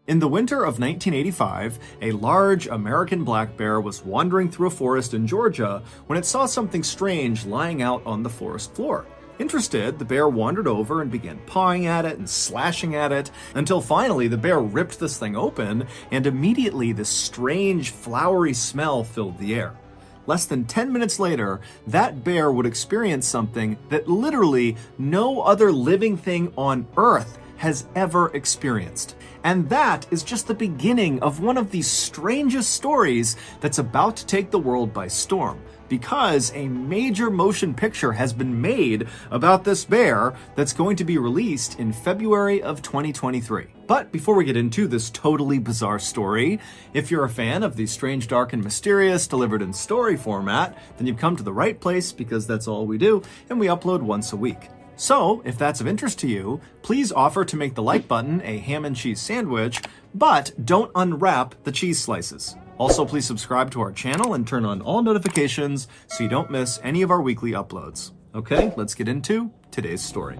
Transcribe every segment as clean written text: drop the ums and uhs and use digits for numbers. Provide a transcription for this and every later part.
In the winter of 1985, a large American black bear was wandering through a forest in Georgia when it saw something strange lying out on the forest floor. Interested, the bear wandered over and began pawing at it and slashing at it, until finally the bear ripped this thing open, and immediately this strange, flowery smell filled the air. Less than 10 minutes later, that bear would experience something that literally no other living thing on Earth has ever experienced. And that is just the beginning of one of the strangest stories that's about to take the world by storm, because a major motion picture has been made about this bear that's going to be released in February of 2023. But before we get into this totally bizarre story, if you're a fan of the strange, dark, and mysterious delivered in story format, then you've come to the right place, because that's all we do, and we upload once a week. So, if that's of interest to you, please offer to make the like button a ham and cheese sandwich, but don't unwrap the cheese slices. Also, please subscribe to our channel and turn on all notifications so you don't miss any of our weekly uploads. Okay, let's get into today's story.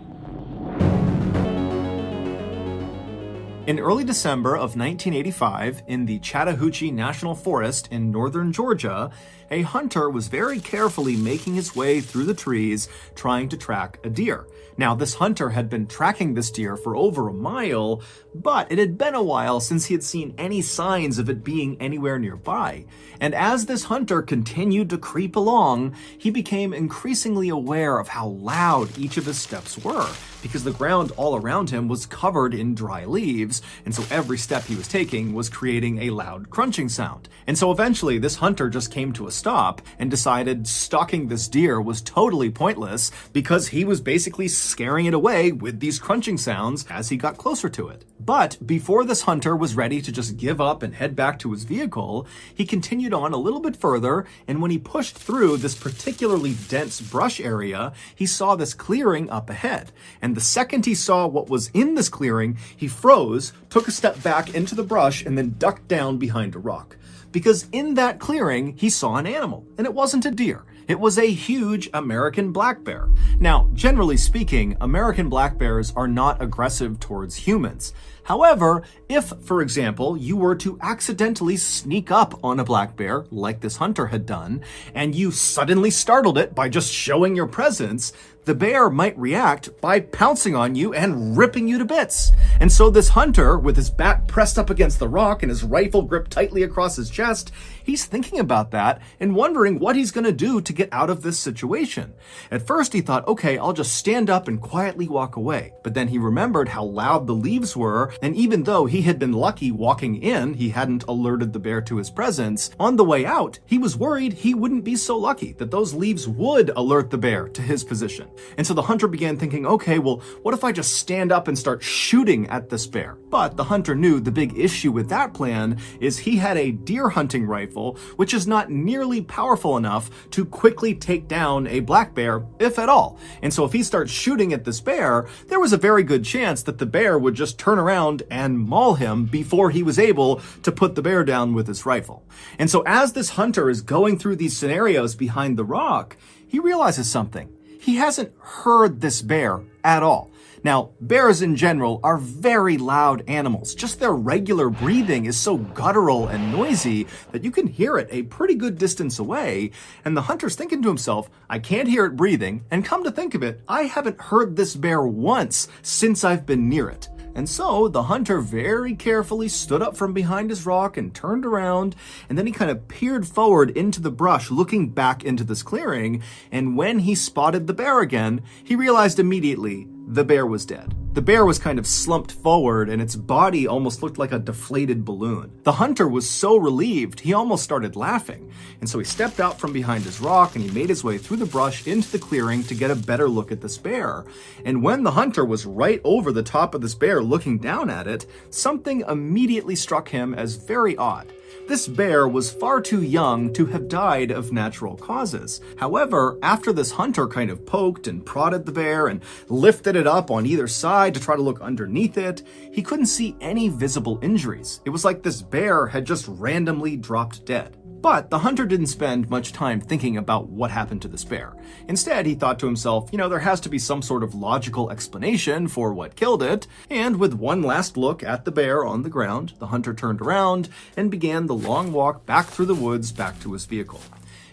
In early December of 1985, in the Chattahoochee National Forest in northern Georgia, a hunter was very carefully making his way through the trees trying to track a deer. Now, this hunter had been tracking this deer for over a mile, but it had been a while since he had seen any signs of it being anywhere nearby. And as this hunter continued to creep along, he became increasingly aware of how loud each of his steps were, because the ground all around him was covered in dry leaves, and so every step he was taking was creating a loud crunching sound. And so eventually this hunter just came to a stop and decided stalking this deer was totally pointless, because he was basically scaring it away with these crunching sounds as he got closer to it. But before this hunter was ready to just give up and head back to his vehicle, he continued on a little bit further, and when he pushed through this particularly dense brush area, he saw this clearing up ahead. And the second he saw what was in this clearing, he froze, took a step back into the brush, and then ducked down behind a rock. Because in that clearing, he saw an animal, and it wasn't a deer. It was a huge American black bear. Now, generally speaking, American black bears are not aggressive towards humans. However, if, for example, you were to accidentally sneak up on a black bear, like this hunter had done, and you suddenly startled it by just showing your presence, the bear might react by pouncing on you and ripping you to bits. And so this hunter, with his back pressed up against the rock and his rifle gripped tightly across his chest, he's thinking about that and wondering what he's going to do to get out of this situation. At first he thought, okay, I'll just stand up and quietly walk away. But then he remembered how loud the leaves were, and even though he had been lucky walking in, he hadn't alerted the bear to his presence, on the way out, he was worried he wouldn't be so lucky, that those leaves would alert the bear to his position. And so the hunter began thinking, okay, well, what if I just stand up and start shooting at this bear? But the hunter knew the big issue with that plan is he had a deer hunting rifle, which is not nearly powerful enough to quickly take down a black bear, if at all. And so if he starts shooting at this bear, there was a very good chance that the bear would just turn around and maul him before he was able to put the bear down with his rifle. And so as this hunter is going through these scenarios behind the rock, he realizes something. He hasn't heard this bear at all. Now, bears in general are very loud animals. Just their regular breathing is so guttural and noisy that you can hear it a pretty good distance away. And the hunter's thinking to himself, I can't hear it breathing, and come to think of it, I haven't heard this bear once since I've been near it. And so the hunter very carefully stood up from behind his rock and turned around, and then he kind of peered forward into the brush, looking back into this clearing, and when he spotted the bear again, he realized immediately the bear was dead. The bear was kind of slumped forward, and its body almost looked like a deflated balloon. The hunter was so relieved, he almost started laughing. And so he stepped out from behind his rock, and he made his way through the brush into the clearing to get a better look at this bear. And when the hunter was right over the top of this bear looking down at it, something immediately struck him as very odd. This bear was far too young to have died of natural causes. However, after this hunter kind of poked and prodded the bear and lifted it up on either side to try to look underneath it, he couldn't see any visible injuries. It was like this bear had just randomly dropped dead. But the hunter didn't spend much time thinking about what happened to this bear. Instead, he thought to himself, there has to be some sort of logical explanation for what killed it. And with one last look at the bear on the ground, the hunter turned around and began the long walk back through the woods back to his vehicle.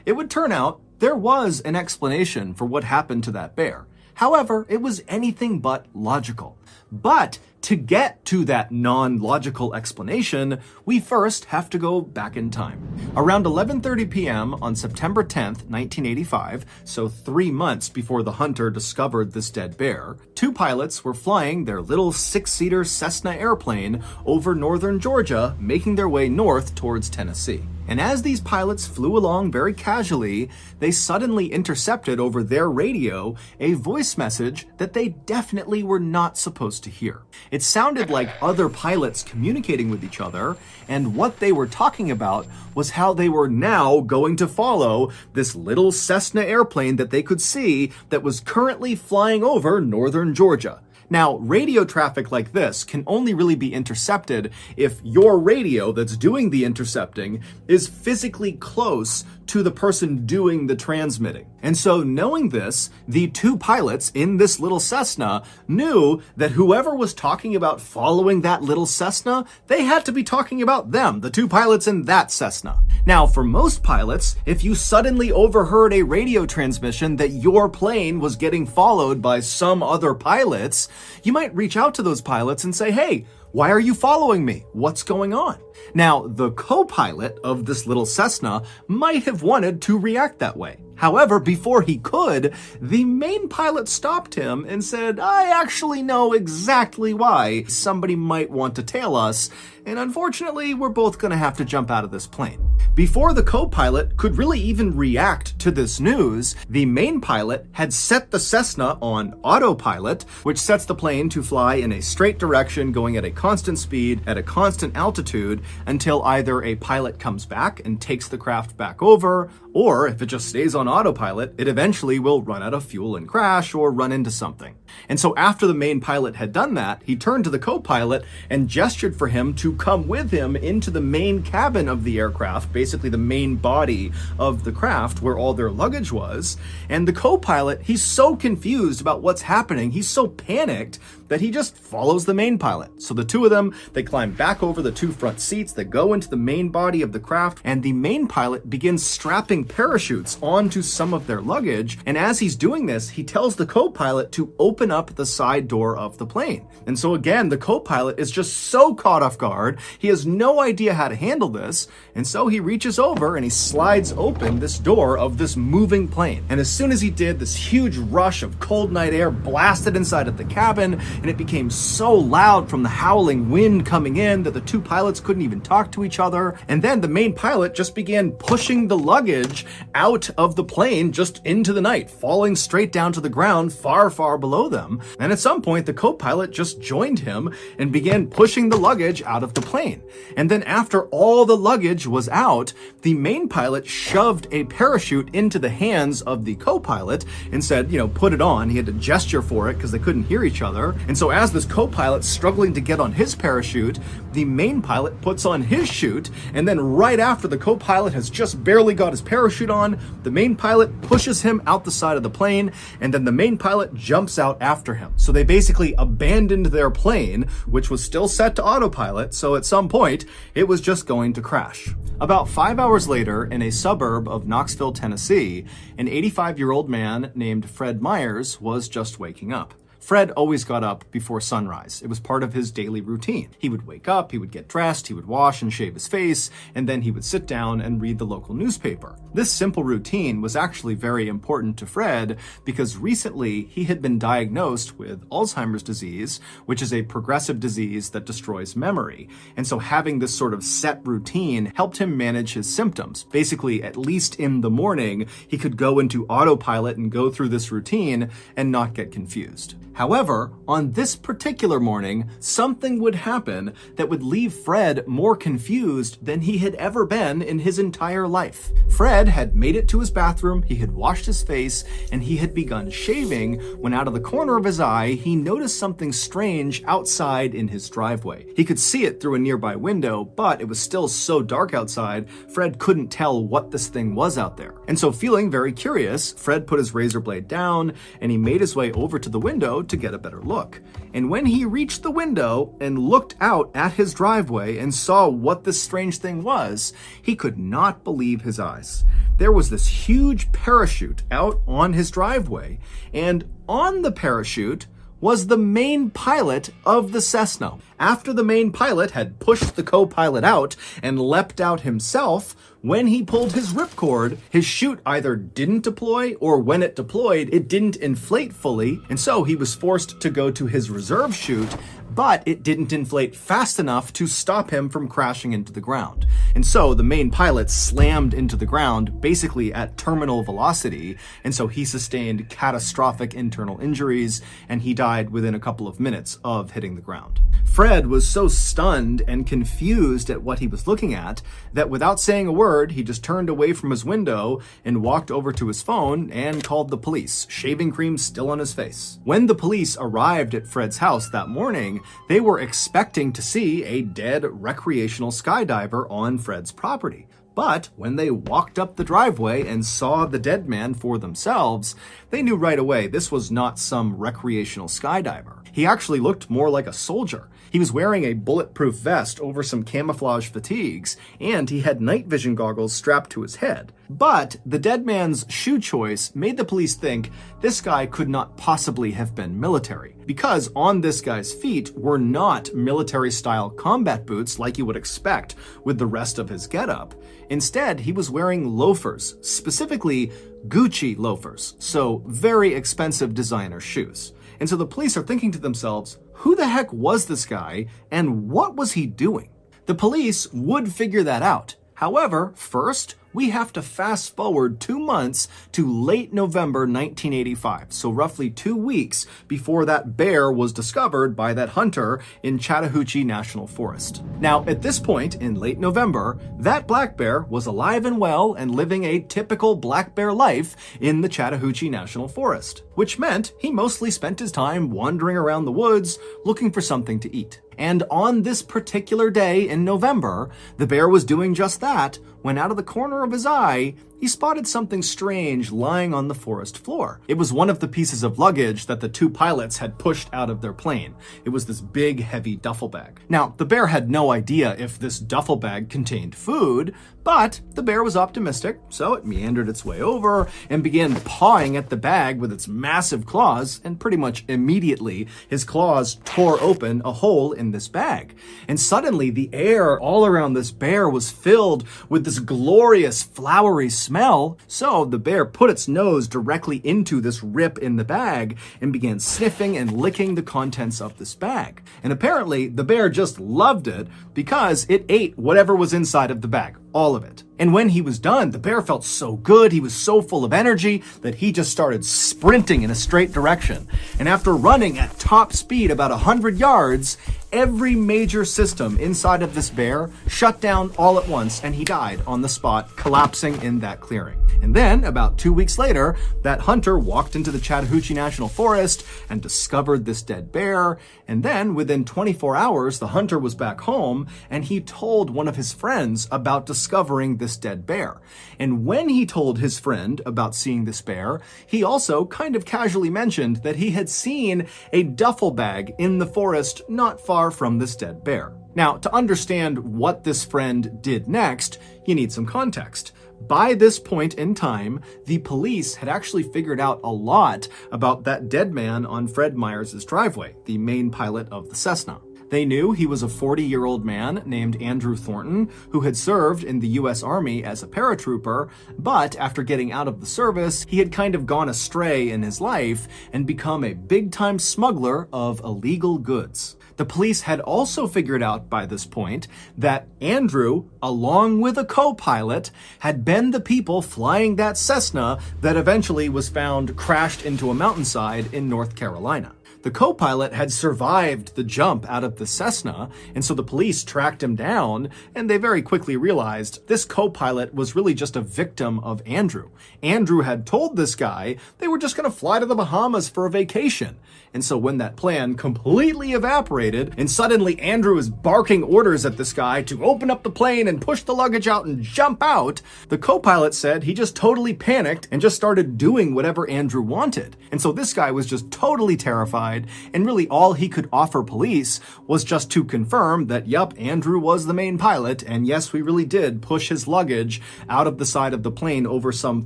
It would turn out there was an explanation for what happened to that bear. However, it was anything but logical. But to get to that non-logical explanation, we first have to go back in time. Around 11:30 p.m. on September 10th, 1985, so 3 months before the hunter discovered this dead bear, 2 pilots were flying their little 6-seater Cessna airplane over northern Georgia, making their way north towards Tennessee. And as these pilots flew along very casually, they suddenly intercepted over their radio a voice message that they definitely were not supposed to hear. It sounded like other pilots communicating with each other, and what they were talking about was how they were now going to follow this little Cessna airplane that they could see that was currently flying over northern Georgia. Now, radio traffic like this can only really be intercepted if your radio that's doing the intercepting is physically close to the person doing the transmitting. And so knowing this, the 2 pilots in this little Cessna knew that whoever was talking about following that little Cessna, they had to be talking about them, the 2 pilots in that Cessna. Now, for most pilots, if you suddenly overheard a radio transmission that your plane was getting followed by some other pilots, you might reach out to those pilots and say, "Hey, why are you following me? What's going on?" Now, the co-pilot of this little Cessna might have wanted to react that way. However, before he could, the main pilot stopped him and said, "I actually know exactly why somebody might want to tail us, and unfortunately, we're both going to have to jump out of this plane." Before the co-pilot could really even react to this news, the main pilot had set the Cessna on autopilot, which sets the plane to fly in a straight direction going at a constant speed at a constant altitude until either a pilot comes back and takes the craft back over, or if it just stays on autopilot, it eventually will run out of fuel and crash or run into something. And so after the main pilot had done that, he turned to the co-pilot and gestured for him to come with him into the main cabin of the aircraft, basically the main body of the craft where all their luggage was. And the co-pilot, he's so confused about what's happening, he's so panicked that he just follows the main pilot. So the 2 of them, they climb back over the 2 front seats that go into the main body of the craft, and the main pilot begins strapping parachutes onto some of their luggage. And as he's doing this, he tells the co-pilot to open up the side door of the plane. And so again, the co-pilot is just so caught off guard, he has no idea how to handle this, and so he reaches over and he slides open this door of this moving plane. And as soon as he did, this huge rush of cold night air blasted inside of the cabin, and it became so loud from the howling wind coming in that the 2 pilots couldn't even talk to each other. And then the main pilot just began pushing the luggage out of the plane just into the night, falling straight down to the ground far, far below them. And at some point, the co-pilot just joined him and began pushing the luggage out of the plane. And then after all the luggage was out, the main pilot shoved a parachute into the hands of the co-pilot and said, put it on. He had to gesture for it because they couldn't hear each other. And so as this co-pilot's struggling to get on his parachute, the main pilot puts on his chute, and then right after the co-pilot has just barely got his parachute on, the main pilot pushes him out the side of the plane, and then the main pilot jumps out after him. So they basically abandoned their plane, which was still set to autopilot, so at some point, it was just going to crash. About 5 hours later, in a suburb of Knoxville, Tennessee, an 85-year-old man named Fred Myers was just waking up. Fred always got up before sunrise. It was part of his daily routine. He would wake up, he would get dressed, he would wash and shave his face, and then he would sit down and read the local newspaper. This simple routine was actually very important to Fred because recently he had been diagnosed with Alzheimer's disease, which is a progressive disease that destroys memory. And so having this sort of set routine helped him manage his symptoms. Basically, at least in the morning, he could go into autopilot and go through this routine and not get confused. However, on this particular morning, something would happen that would leave Fred more confused than he had ever been in his entire life. Fred had made it to his bathroom, he had washed his face, and he had begun shaving when out of the corner of his eye, he noticed something strange outside in his driveway. He could see it through a nearby window, but it was still so dark outside, Fred couldn't tell what this thing was out there. And so feeling very curious, Fred put his razor blade down and he made his way over to the window to get a better look. And when he reached the window and looked out at his driveway and saw what this strange thing was, he could not believe his eyes. There was this huge parachute out on his driveway, and on the parachute was the main pilot of the Cessna. After the main pilot had pushed the co-pilot out and leapt out himself, when he pulled his ripcord, his chute either didn't deploy, or when it deployed, it didn't inflate fully, and so he was forced to go to his reserve chute, but it didn't inflate fast enough to stop him from crashing into the ground. And so the main pilot slammed into the ground, basically at terminal velocity, and so he sustained catastrophic internal injuries, and he died within a couple of minutes of hitting the ground. Fred was so stunned and confused at what he was looking at that without saying a word, he just turned away from his window and walked over to his phone and called the police, shaving cream still on his face. When the police arrived at Fred's house that morning, they were expecting to see a dead recreational skydiver on Fred's property. But when they walked up the driveway and saw the dead man for themselves, they knew right away this was not some recreational skydiver. He actually looked more like a soldier. He was wearing a bulletproof vest over some camouflage fatigues, and he had night vision goggles strapped to his head. But the dead man's shoe choice made the police think this guy could not possibly have been military, because on this guy's feet were not military-style combat boots like you would expect with the rest of his getup. Instead, he was wearing loafers, specifically Gucci loafers, so very expensive designer shoes. And so the police are thinking to themselves, who the heck was this guy and what was he doing? The police would figure that out. However, first, we have to fast forward 2 months to late November 1985, so roughly 2 weeks before that bear was discovered by that hunter in Chattahoochee National Forest. Now, at this point in late November, that black bear was alive and well and living a typical black bear life in the Chattahoochee National Forest, which meant he mostly spent his time wandering around the woods looking for something to eat. And on this particular day in November, the bear was doing just that when out of the corner of his eye, he spotted something strange lying on the forest floor. It was one of the pieces of luggage that the two pilots had pushed out of their plane. It was this big, heavy duffel bag. Now, the bear had no idea if this duffel bag contained food, but the bear was optimistic, so it meandered its way over and began pawing at the bag with its massive claws, and pretty much immediately, his claws tore open a hole in this bag. And suddenly, the air all around this bear was filled with this glorious, flowery smell, so the bear put its nose directly into this rip in the bag and began sniffing and licking the contents of this bag. And apparently, the bear just loved it because it ate whatever was inside of the bag. All of it. And when he was done, the bear felt so good, he was so full of energy that he just started sprinting in a straight direction. And after running at top speed about 100 yards, every major system inside of this bear shut down all at once and he died on the spot, collapsing in that clearing. And then, about 2 weeks later, that hunter walked into the Chattahoochee National Forest and discovered this dead bear. And then, within 24 hours, the hunter was back home and he told one of his friends about discovering this dead bear. And when he told his friend about seeing this bear, he also kind of casually mentioned that he had seen a duffel bag in the forest not far from this dead bear. Now, to understand what this friend did next, you need some context. By this point in time, the police had actually figured out a lot about that dead man on Fred Myers' driveway, the main pilot of the Cessna. They knew he was a 40-year-old man named Andrew Thornton who had served in the U.S. Army as a paratrooper, but after getting out of the service, he had kind of gone astray in his life and become a big-time smuggler of illegal goods. The police had also figured out by this point that Andrew, along with a co-pilot, had been the people flying that Cessna that eventually was found crashed into a mountainside in North Carolina. The co-pilot had survived the jump out of the Cessna, and so the police tracked him down, and they very quickly realized this co-pilot was really just a victim of Andrew. Andrew had told this guy they were just going to fly to the Bahamas for a vacation. And so when that plan completely evaporated, and suddenly Andrew is barking orders at this guy to open up the plane and push the luggage out and jump out, the co-pilot said he just totally panicked and just started doing whatever Andrew wanted. And so this guy was just totally terrified, and really all he could offer police was just to confirm that, yup, Andrew was the main pilot, and yes, we really did push his luggage out of the side of the plane over some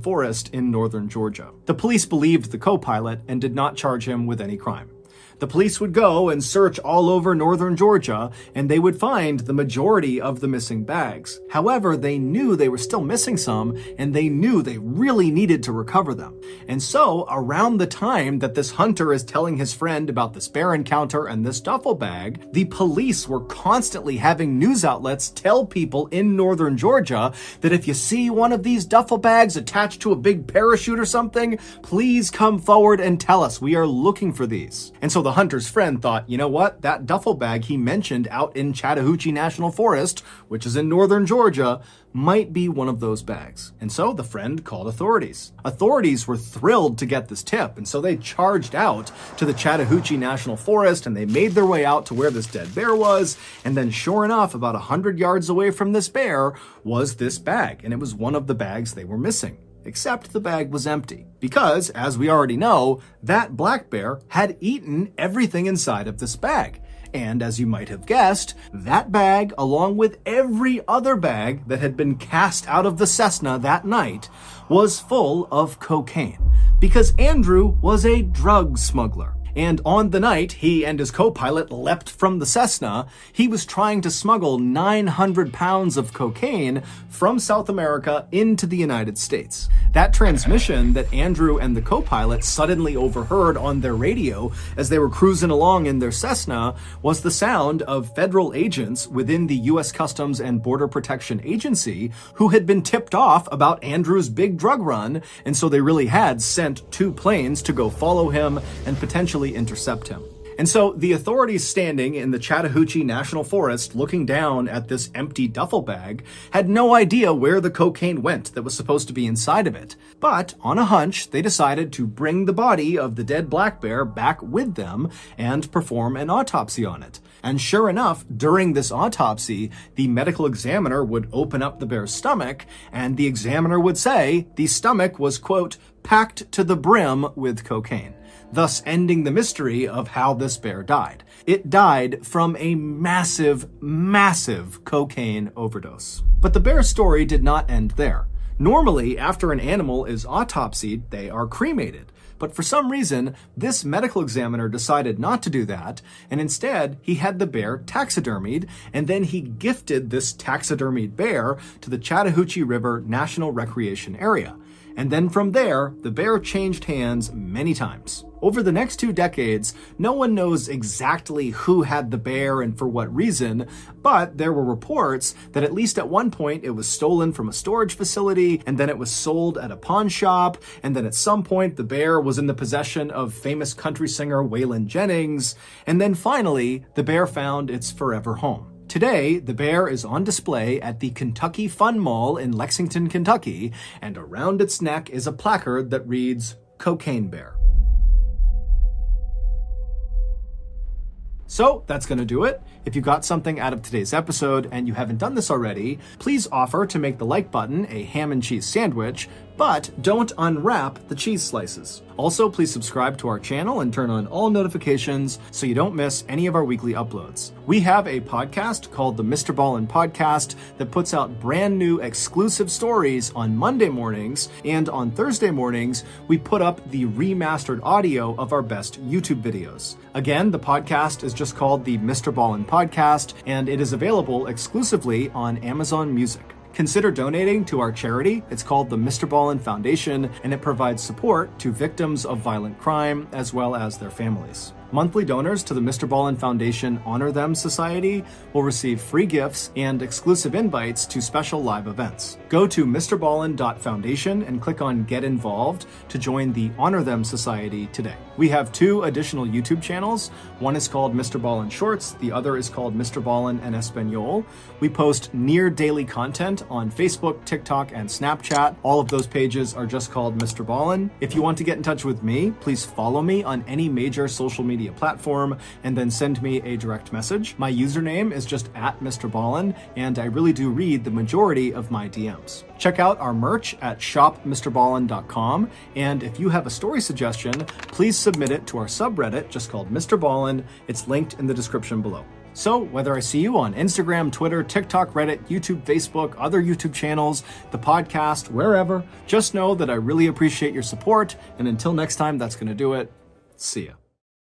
forest in northern Georgia. The police believed the co-pilot and did not charge him with any crime. The police would go and search all over northern Georgia, and they would find the majority of the missing bags. However, they knew they were still missing some, and they knew they really needed to recover them. And so, around the time that this hunter is telling his friend about this bear encounter and this duffel bag, the police were constantly having news outlets tell people in northern Georgia that if you see one of these duffel bags attached to a big parachute or something, please come forward and tell us. We are looking for these. And so the hunter's friend thought, you know what, that duffel bag he mentioned out in Chattahoochee National Forest, which is in northern Georgia, might be one of those bags. And so the friend called authorities. Authorities were thrilled to get this tip, and so they charged out to the Chattahoochee National Forest, and they made their way out to where this dead bear was, and then sure enough, about 100 yards away from this bear was this bag, and it was one of the bags they were missing. Except the bag was empty, because, as we already know, that black bear had eaten everything inside of this bag. And as you might have guessed, that bag, along with every other bag that had been cast out of the Cessna that night, was full of cocaine. Because Andrew was a drug smuggler. And on the night he and his co-pilot leapt from the Cessna, he was trying to smuggle 900 pounds of cocaine from South America into the United States. That transmission that Andrew and the co-pilot suddenly overheard on their radio as they were cruising along in their Cessna was the sound of federal agents within the U.S. Customs and Border Protection Agency who had been tipped off about Andrew's big drug run, and so they really had sent 2 planes to go follow him and potentially intercept him. And so the authorities standing in the Chattahoochee National Forest looking down at this empty duffel bag had no idea where the cocaine went that was supposed to be inside of it. But on a hunch, they decided to bring the body of the dead black bear back with them and perform an autopsy on it. And sure enough, during this autopsy, the medical examiner would open up the bear's stomach, and the examiner would say the stomach was, quote, packed to the brim with cocaine, thus ending the mystery of how this bear died. It died from a massive, massive cocaine overdose. But the bear story did not end there. Normally, after an animal is autopsied, they are cremated. But for some reason, this medical examiner decided not to do that, and instead, he had the bear taxidermied, and then he gifted this taxidermied bear to the Chattahoochee River National Recreation Area. And then from there, the bear changed hands many times. Over the next 2 decades, no one knows exactly who had the bear and for what reason, but there were reports that at least at one point it was stolen from a storage facility, and then it was sold at a pawn shop, and then at some point the bear was in the possession of famous country singer Waylon Jennings, and then finally, the bear found its forever home. Today, the bear is on display at the Kentucky Fun Mall in Lexington, Kentucky, and around its neck is a placard that reads, "Cocaine Bear." So that's going to do it. If you got something out of today's episode and you haven't done this already, please offer to make the like button a ham and cheese sandwich, but don't unwrap the cheese slices. Also, please subscribe to our channel and turn on all notifications so you don't miss any of our weekly uploads. We have a podcast called the Mr. Ballen Podcast that puts out brand new exclusive stories on Monday mornings, and on Thursday mornings, we put up the remastered audio of our best YouTube videos. Again, the podcast is just called the Mr. Ballen Podcast, and it is available exclusively on Amazon Music. Consider donating to our charity. It's called the Mr. Ballen Foundation, and it provides support to victims of violent crime as well as their families. Monthly donors to the Mr. Ballen Foundation Honor Them Society will receive free gifts and exclusive invites to special live events. Go to mrballen.foundation and click on Get Involved to join the Honor Them Society today. We have 2 additional YouTube channels. One is called Mr. Ballen Shorts, the other is called Mr. Ballen en Espanol. We post near daily content on Facebook, TikTok, and Snapchat. All of those pages are just called Mr. Ballen. If you want to get in touch with me, please follow me on any major social media platform and then send me a direct message. My username is just @Mr. Ballen, and I really do read the majority of my DMs. Check out our merch at shopmrballen.com, and if you have a story suggestion, please submit it to our subreddit just called Mr. Ballen. It's linked in the description below. So, whether I see you on Instagram, Twitter, TikTok, Reddit, YouTube, Facebook, other YouTube channels, the podcast, wherever, just know that I really appreciate your support, and until next time, that's going to do it. See ya.